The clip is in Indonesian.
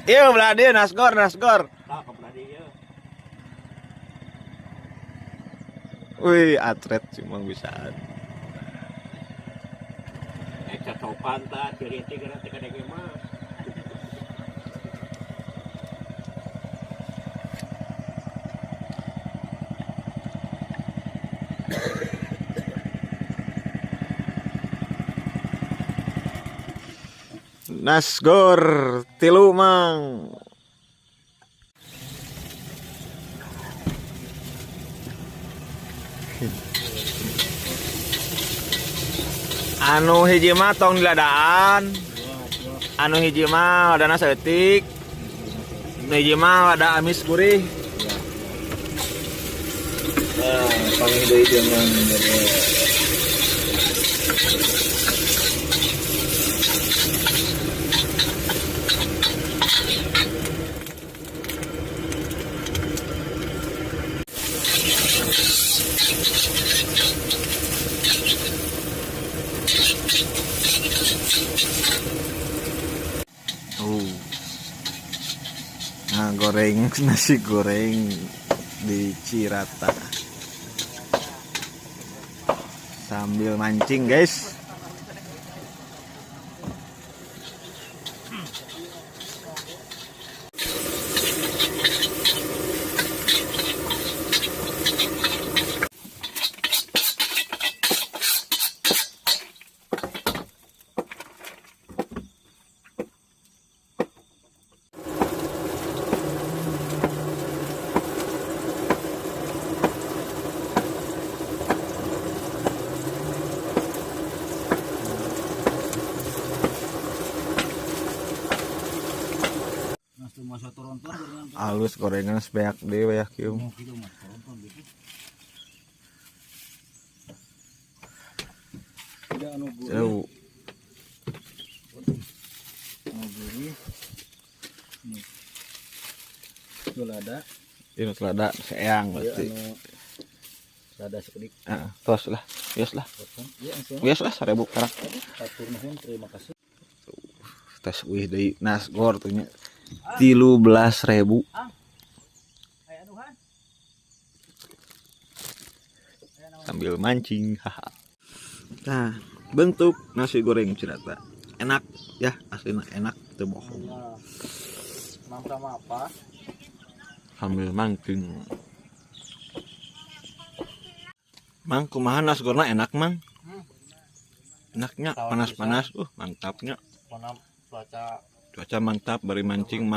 Iya belah dia nasgor. Wih atlet cuma bisaan. Sopan ta ciri gara teh mah. Nasgor tilu mang. Anu hiji mah tong diladaan. Anu hiji mah wadana saeutik. Hiji mah wada amis gurih. Nah, panggil deui jeung Nah, goreng nasi goreng di Cirata sambil mancing guys. Halus gorengan sebanyak dewe ya kieu. Jauh. lada. Ini lada seang berarti. Lada sekedik. Tos lah. Bias lah. Bias lah 1000 karak. Terima kasih. Tes wih deui nasgor tuh nya. 13.000. Sambil mancing. Nah, bentuk nasi goreng Cirata. Enak ya, aslinya enak, teu bohong. Sama apa? Sambil mancing. Mang kumaha nasgorna enak, Mang? Enaknya panas-panas, mantapnya. Cuaca Cuaca mantap bari mancing.